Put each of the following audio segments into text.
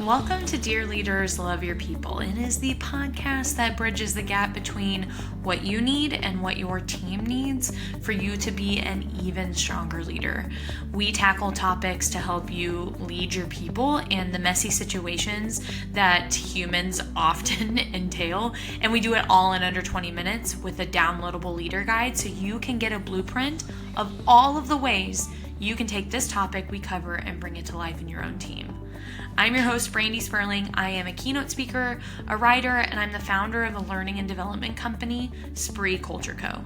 Welcome to Dear Leaders, Love Your People. It is the podcast that bridges the gap between what you need and what your team needs for you to be an even stronger leader. We tackle topics to help you lead your people and the messy situations that humans often entail. And we do it all in under 20 minutes with a downloadable leader guide so you can get a blueprint of all of the ways you can take this topic we cover and bring it to life in your own team. I'm your host, Brandi Sperling. I am a keynote speaker, a writer, and I'm the founder of the learning and development company, Spree Culture Co.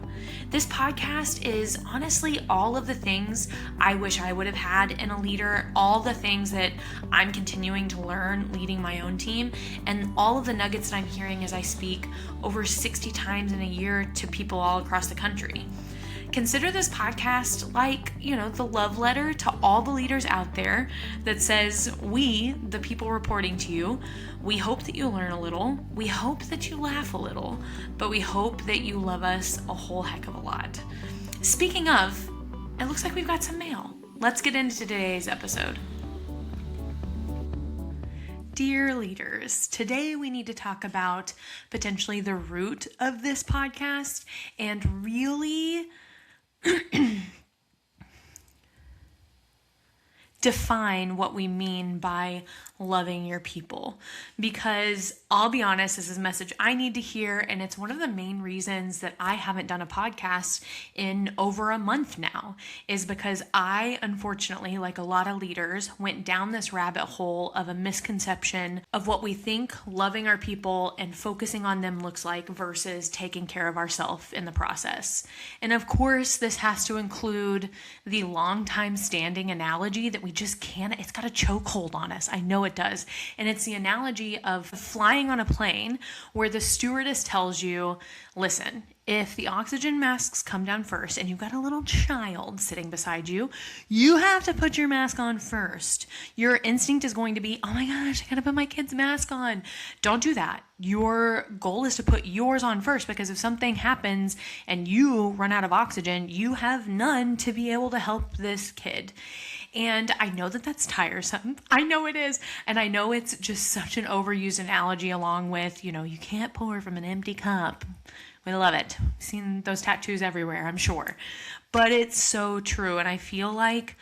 This podcast is honestly all of the things I wish I would have had in a leader, all the things that I'm continuing to learn leading my own team, and all of the nuggets that I'm hearing as I speak over 60 times in a year to people all across the country. Consider this podcast like, the love letter to all the leaders out there that says, we, the people reporting to you, we hope that you learn a little, we hope that you laugh a little, but we hope that you love us a whole heck of a lot. Speaking of, it looks like we've got some mail. Let's get into today's episode. Dear leaders, today we need to talk about potentially the root of this podcast and really define what we mean by loving your people, because I'll be honest, this is a message I need to hear, and it's one of the main reasons that I haven't done a podcast in over a month now, is because I, unfortunately, like a lot of leaders, went down this rabbit hole of a misconception of what we think loving our people and focusing on them looks like versus taking care of ourselves in the process. And of course, this has to include the long time standing analogy that we just can't, it's got a chokehold on us. I know it does. And it's the analogy of flying on a plane where the stewardess tells you, listen, if the oxygen masks come down first and you've got a little child sitting beside you, you have to put your mask on first. Your instinct is going to be, oh my gosh, I gotta put my kid's mask on. Don't do that. Your goal is to put yours on first, because if something happens and you run out of oxygen, you have none to be able to help this kid. And I know that that's tiresome. I know it is. And I know it's just such an overused analogy, along with, you can't pour from an empty cup. We love it. I've seen those tattoos everywhere, I'm sure. But it's so true. And I feel like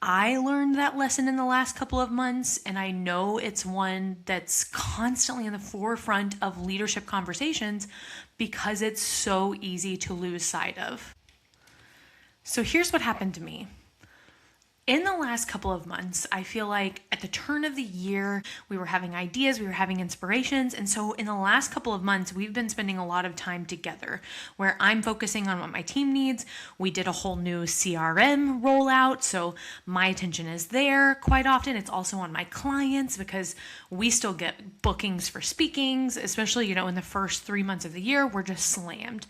I learned that lesson in the last couple of months. And I know it's one that's constantly in the forefront of leadership conversations because it's so easy to lose sight of. So here's what happened to me. In the last couple of months, I feel like at the turn of the year, we were having ideas, we were having inspirations. And so in the last couple of months, we've been spending a lot of time together where I'm focusing on what my team needs. We did a whole new CRM rollout, so my attention is there quite often. It's also on my clients because we still get bookings for speakings, especially, in the first 3 months of the year, we're just slammed.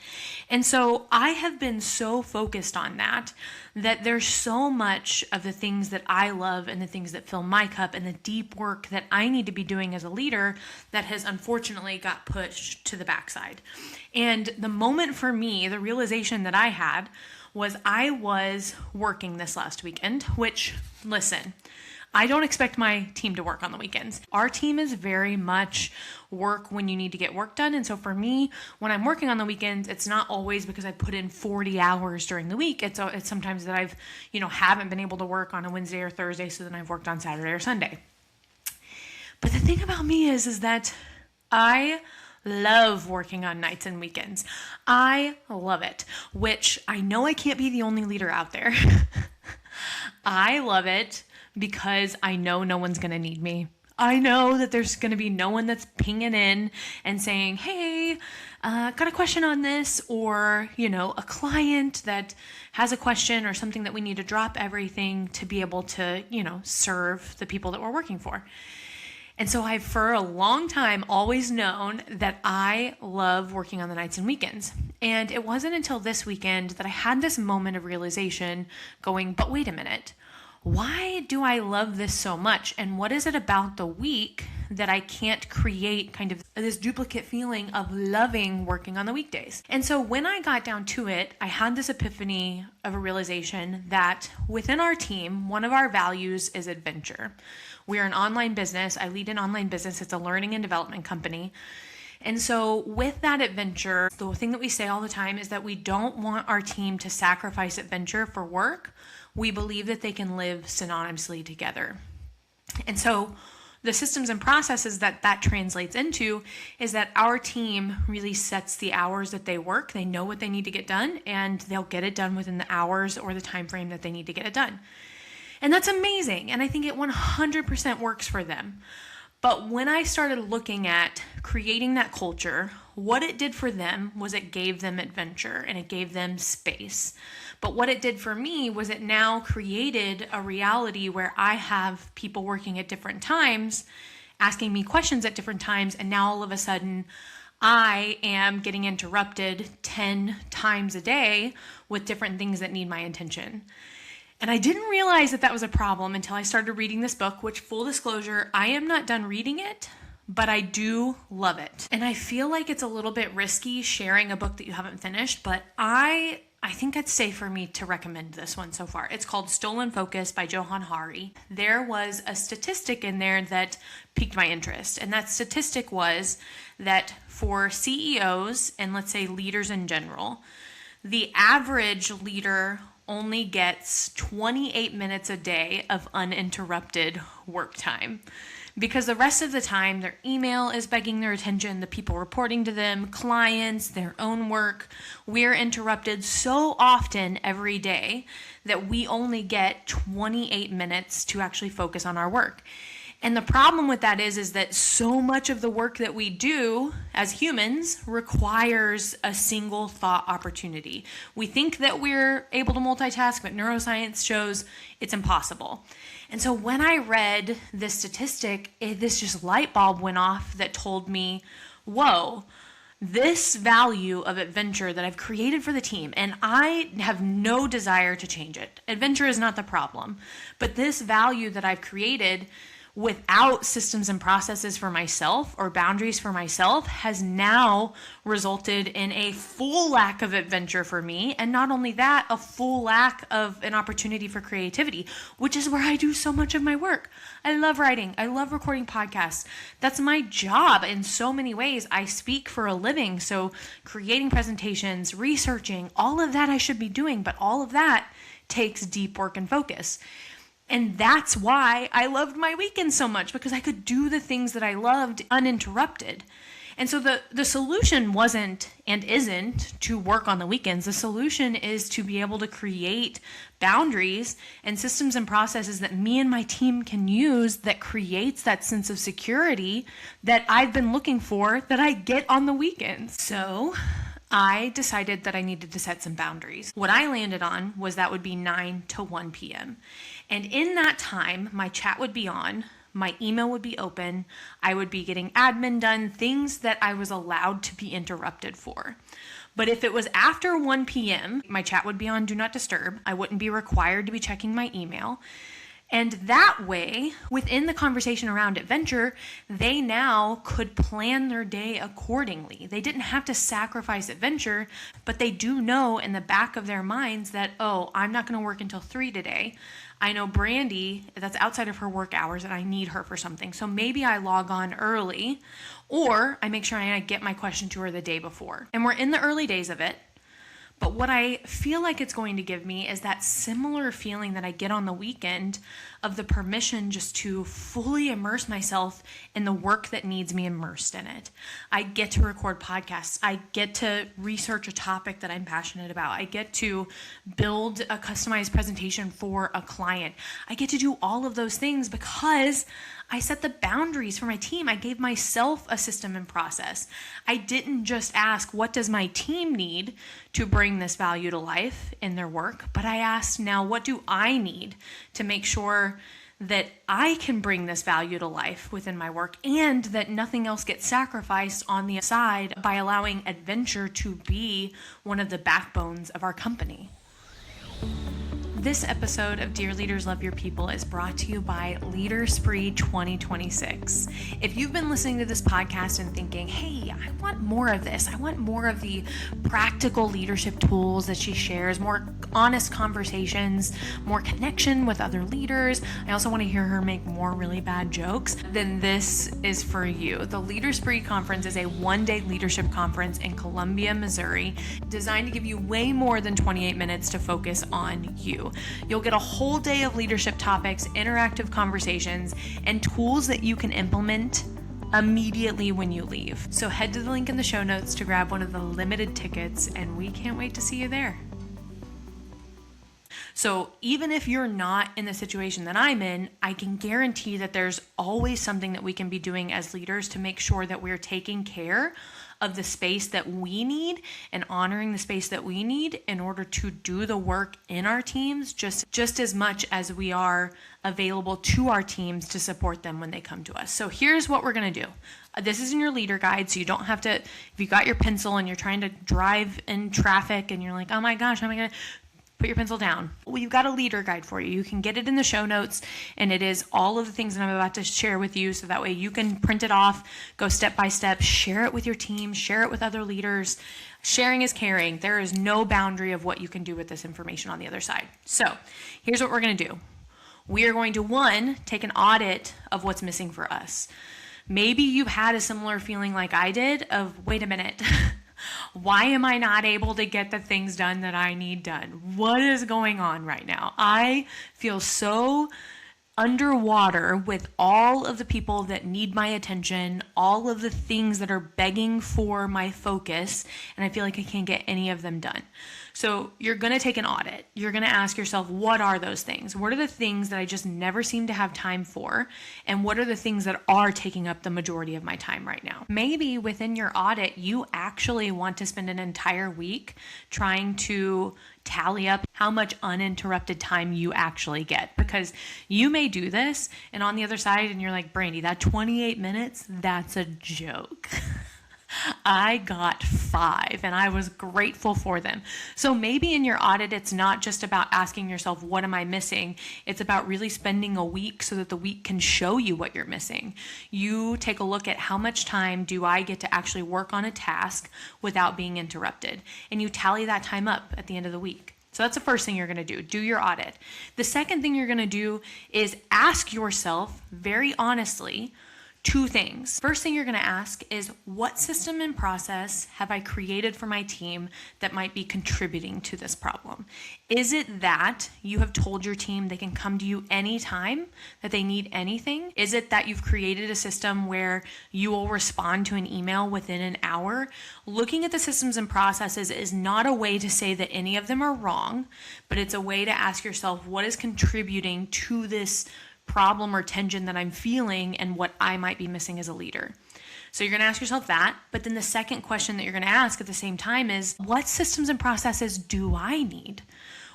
And so I have been so focused on that there's so much of the things that I love and the things that fill my cup and the deep work that I need to be doing as a leader that has unfortunately got pushed to the backside. And the moment for me, the realization that I had was I was working this last weekend, which, listen, I don't expect my team to work on the weekends. Our team is very much work when you need to get work done. And so for me, when I'm working on the weekends, it's not always because I put in 40 hours during the week. It's sometimes that I've, haven't been able to work on a Wednesday or Thursday. So then I've worked on Saturday or Sunday. But the thing about me is that I love working on nights and weekends. I love it, which I know I can't be the only leader out there. I love it because I know no one's going to need me. I know that there's going to be no one that's pinging in and saying, hey, got a question on this, or, a client that has a question or something that we need to drop everything to be able to, serve the people that we're working for. And so I've, for a long time, always known that I love working on the nights and weekends. And it wasn't until this weekend that I had this moment of realization going, but wait a minute. Why do I love this so much? And what is it about the week that I can't create kind of this duplicate feeling of loving working on the weekdays. And so when I got down to it, I had this epiphany of a realization that within our team, one of our values is adventure. We're an online business. I lead an online business. It's a learning and development company. And so with that adventure, the thing that we say all the time is that we don't want our team to sacrifice adventure for work. We believe that they can live synonymously together. And so the systems and processes that translates into is that our team really sets the hours that they work. They know what they need to get done, and they'll get it done within the hours or the time frame that they need to get it done. And that's amazing. And I think it 100% works for them. But when I started looking at creating that culture, what it did for them was it gave them adventure and it gave them space. But what it did for me was it now created a reality where I have people working at different times, asking me questions at different times, and now all of a sudden I am getting interrupted 10 times a day with different things that need my attention. And I didn't realize that was a problem until I started reading this book, which, full disclosure, I am not done reading it, but I do love it. And I feel like it's a little bit risky sharing a book that you haven't finished, but I think it's safe for me to recommend this one so far. It's called Stolen Focus by Johann Hari. There was a statistic in there that piqued my interest, and that statistic was that for CEOs and, let's say, leaders in general, the average leader only gets 28 minutes a day of uninterrupted work time, because the rest of the time their email is begging their attention, the people reporting to them, clients, their own work. We're interrupted so often every day that we only get 28 minutes to actually focus on our work. And the problem with that is that so much of the work that we do as humans requires a single thought opportunity. We think that we're able to multitask, but neuroscience shows it's impossible. And so when I read this statistic, this just light bulb went off that told me, whoa, this value of adventure that I've created for the team, and I have no desire to change it. Adventure is not the problem, but this value that I've created without systems and processes for myself or boundaries for myself has now resulted in a full lack of adventure for me. And not only that, a full lack of an opportunity for creativity, which is where I do so much of my work. I love writing. I love recording podcasts. That's my job in so many ways. I speak for a living. So creating presentations, researching, all of that I should be doing, but all of that takes deep work and focus. And that's why I loved my weekends so much, because I could do the things that I loved uninterrupted. And so the solution wasn't and isn't to work on the weekends. The solution is to be able to create boundaries and systems and processes that me and my team can use that creates that sense of security that I've been looking for that I get on the weekends. So I decided that I needed to set some boundaries. What I landed on was that would be 9 to 1 p.m. And in that time, my chat would be on, my email would be open, I would be getting admin done, things that I was allowed to be interrupted for. But if it was after 1 p.m., my chat would be on Do Not Disturb. I wouldn't be required to be checking my email. And that way, within the conversation around adventure, they now could plan their day accordingly. They didn't have to sacrifice adventure, but they do know in the back of their minds that, oh, I'm not going to work until 3 today. I know Brandi, that's outside of her work hours, and I need her for something. So maybe I log on early, or I make sure I get my question to her the day before. And we're in the early days of it. But what I feel like it's going to give me is that similar feeling that I get on the weekend of the permission just to fully immerse myself in the work that needs me immersed in it. I get to record podcasts. I get to research a topic that I'm passionate about. I get to build a customized presentation for a client. I get to do all of those things because I set the boundaries for my team. I gave myself a system and process. I didn't just ask, what does my team need to bring this value to life in their work? But I asked, now, what do I need to make sure that I can bring this value to life within my work, and that nothing else gets sacrificed on the side by allowing adventure to be one of the backbones of our company? This episode of Dear Leaders Love Your People is brought to you by Leader Spree 2026. If you've been listening to this podcast and thinking, hey, I want more of this, I want more of the practical leadership tools that she shares, more honest conversations, more connection with other leaders, I also want to hear her make more really bad jokes, then this is for you. The Leader Spree Conference is a one-day leadership conference in Columbia, Missouri, designed to give you way more than 28 minutes to focus on you. You'll get a whole day of leadership topics, interactive conversations, and tools that you can implement immediately when you leave. So head to the link in the show notes to grab one of the limited tickets, and we can't wait to see you there. So even if you're not in the situation that I'm in, I can guarantee that there's always something that we can be doing as leaders to make sure that we're taking care of the space that we need and honoring the space that we need in order to do the work in our teams just as much as we are available to our teams to support them when they come to us. So here's what we're going to do. This is in your leader guide, so you don't have to, if you got your pencil and you're trying to drive in traffic and you're like, oh my gosh, how am I going to put your pencil down? Well, you've got a leader guide for you. You can get it in the show notes, and it is all of the things that I'm about to share with you, so that way you can print it off, go step by step, share it with your team, share it with other leaders. Sharing is caring. There is no boundary of what you can do with this information on the other side. So here's what we're going to do. We are going to, one, take an audit of what's missing for us. Maybe you've had a similar feeling like I did of, wait a minute, why am I not able to get the things done that I need done? What is going on right now? I feel so underwater with all of the people that need my attention, all of the things that are begging for my focus, and I feel like I can't get any of them done. So you're going to take an audit. You're going to ask yourself, what are those things? What are the things that I just never seem to have time for? And what are the things that are taking up the majority of my time right now? Maybe within your audit, you actually want to spend an entire week trying to tally up how much uninterrupted time you actually get, because you may do this and on the other side and you're like, Brandi, that 28 minutes, that's a joke. I got 5 and I was grateful for them. So maybe in your audit, it's not just about asking yourself, what am I missing? It's about really spending a week so that the week can show you what you're missing. You take a look at how much time do I get to actually work on a task without being interrupted. And you tally that time up at the end of the week. So that's the first thing you're going to do your audit. The second thing you're going to do is ask yourself very honestly 2 things. First thing you're going to ask is, what system and process have I created for my team that might be contributing to this problem? Is it that you have told your team they can come to you anytime that they need anything? Is it that you've created a system where you will respond to an email within an hour? Looking at the systems and processes is not a way to say that any of them are wrong, but it's a way to ask yourself, what is contributing to this problem or tension that I'm feeling and what I might be missing as a leader? So you're going to ask yourself that. But then the second question that you're going to ask at the same time is, what systems and processes do I need?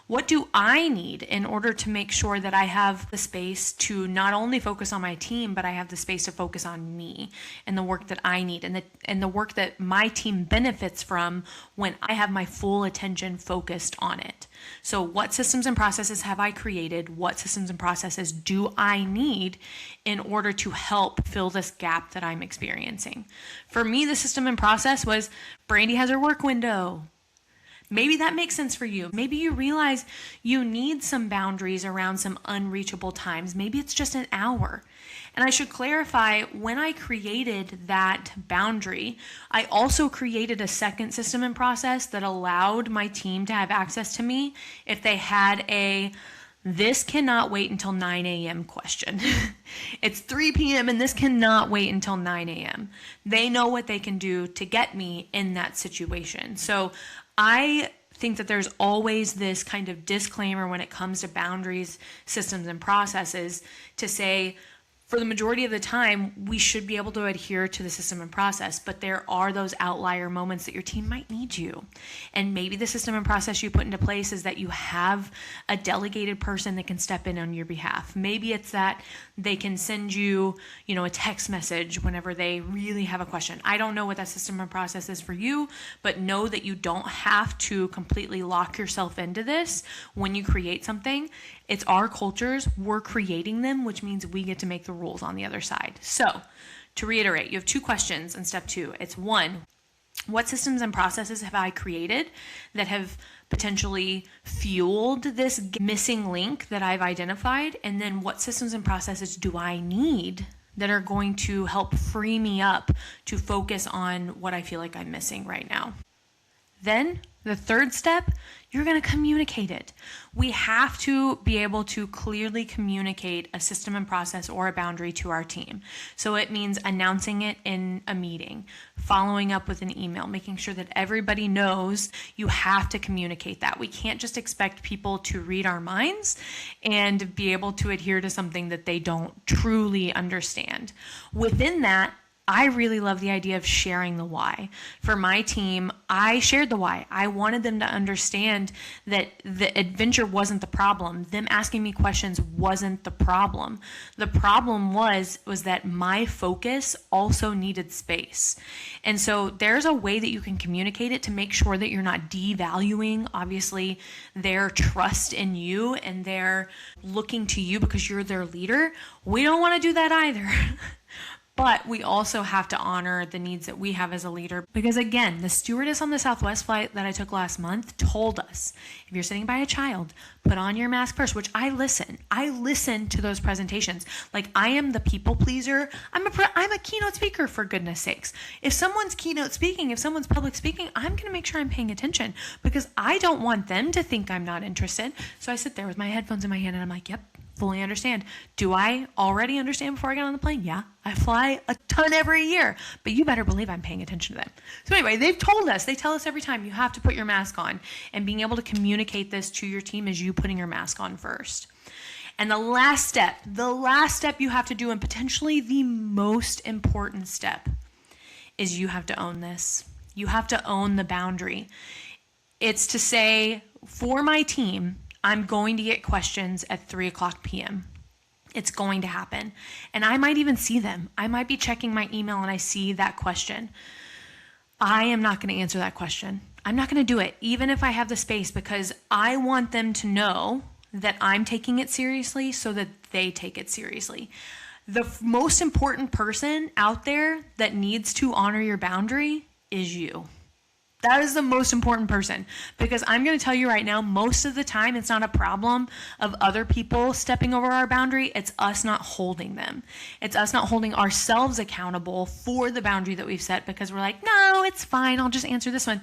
What do I need in order to make sure that I have the space to not only focus on my team, but I have the space to focus on me and the work that I need and the work that my team benefits from when I have my full attention focused on it? So what systems and processes have I created? What systems and processes do I need in order to help fill this gap that I'm experiencing? For me, the system and process was, Brandi has her work window. Maybe that makes sense for you. Maybe you realize you need some boundaries around some unreachable times. Maybe it's just an hour. And I should clarify, when I created that boundary, I also created a second system and process that allowed my team to have access to me if they had a "this cannot wait until 9 a.m. question." It's 3 p.m. and this cannot wait until 9 a.m. They know what they can do to get me in that situation. So I think that there's always this kind of disclaimer when it comes to boundaries, systems, and processes to say, For the majority of the time, we should be able to adhere to the system and process, but there are those outlier moments that your team might need you. And maybe the system and process you put into place is that you have a delegated person that can step in on your behalf. Maybe it's that they can send you, a text message whenever they really have a question. I don't know what that system and process is for you, but know that you don't have to completely lock yourself into this when you create something. It's our cultures, we're creating them, which means we get to make the rules on the other side. So, to reiterate, you have 2 questions in step 2. It's 1, what systems and processes have I created that have potentially fueled this missing link that I've identified? And then what systems and processes do I need that are going to help free me up to focus on what I feel like I'm missing right now? Then the 3rd step, you're going to communicate it. We have to be able to clearly communicate a system and process or a boundary to our team. So it means announcing it in a meeting, following up with an email, making sure that everybody knows you have to communicate that. We can't just expect people to read our minds and be able to adhere to something that they don't truly understand. Within that, I really love the idea of sharing the why. For my team, I shared the why. I wanted them to understand that the adventure wasn't the problem. Them asking me questions wasn't the problem. The problem was that my focus also needed space. And so there's a way that you can communicate it to make sure that you're not devaluing, obviously, their trust in you and their looking to you because you're their leader. We don't want to do that either. But we also have to honor the needs that we have as a leader. Because again, the stewardess on the Southwest flight that I took last month told us, if you're sitting by a child, put on your mask first, which I listen. I listen to those presentations. Like, I am the people pleaser. I'm a keynote speaker, for goodness sakes. If someone's keynote speaking, if someone's public speaking, I'm going to make sure I'm paying attention because I don't want them to think I'm not interested. So I sit there with my headphones in my hand and I'm like, yep, fully understand. Do I already understand before I get on the plane? Yeah, I fly a ton every year, but you better believe I'm paying attention to them. So anyway, they tell us every time you have to put your mask on, and being able to communicate this to your team is you putting your mask on first. And the last step you have to do, and potentially the most important step, is you have to own this. You have to own the boundary. It's to say, for my team, I'm going to get questions at 3:00 p.m. It's going to happen. And I might even see them. I might be checking my email and I see that question. I am not going to answer that question. I'm not going to do it, even if I have the space, because I want them to know that I'm taking it seriously so that they take it seriously. The most important person out there that needs to honor your boundary is you. That is the most important person, because I'm going to tell you right now, most of the time it's not a problem of other people stepping over our boundary. It's us not holding them. It's us not holding ourselves accountable for the boundary that we've set, because we're like, no, it's fine. I'll just answer this one.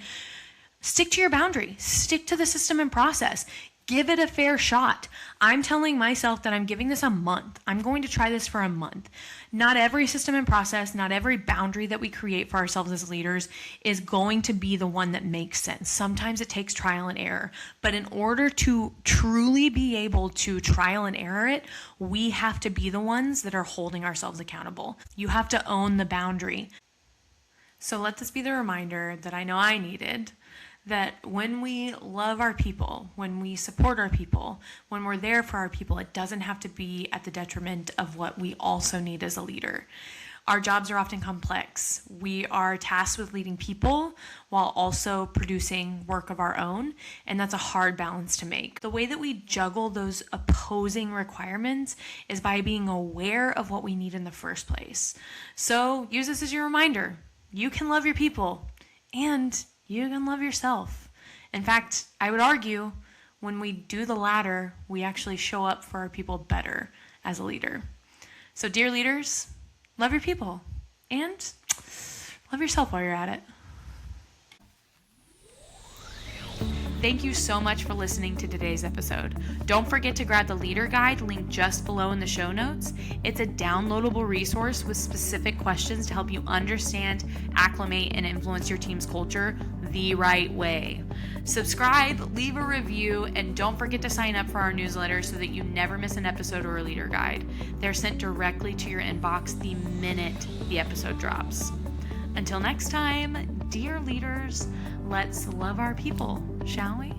Stick to your boundary. Stick to the system and process. Give it a fair shot. I'm telling myself that I'm giving this a month. I'm going to try this for a month. Not every system and process, not every boundary that we create for ourselves as leaders is going to be the one that makes sense. Sometimes it takes trial and error. But in order to truly be able to trial and error it, we have to be the ones that are holding ourselves accountable. You have to own the boundary. So let this be the reminder that I know I needed, that when we love our people, when we support our people, when we're there for our people, it doesn't have to be at the detriment of what we also need as a leader. Our jobs are often complex. We are tasked with leading people while also producing work of our own, and that's a hard balance to make. The way that we juggle those opposing requirements is by being aware of what we need in the first place. So use this as your reminder. You can love your people, and you can love yourself. In fact, I would argue when we do the latter, we actually show up for our people better as a leader. So dear leaders, love your people and love yourself while you're at it. Thank you so much for listening to today's episode. Don't forget to grab the Leader Guide linked just below in the show notes. It's a downloadable resource with specific questions to help you understand, acclimate, and influence your team's culture the right way. Subscribe, leave a review, and don't forget to sign up for our newsletter so that you never miss an episode or a Leader Guide. They're sent directly to your inbox the minute the episode drops. Until next time, dear leaders, let's love our people, shall we?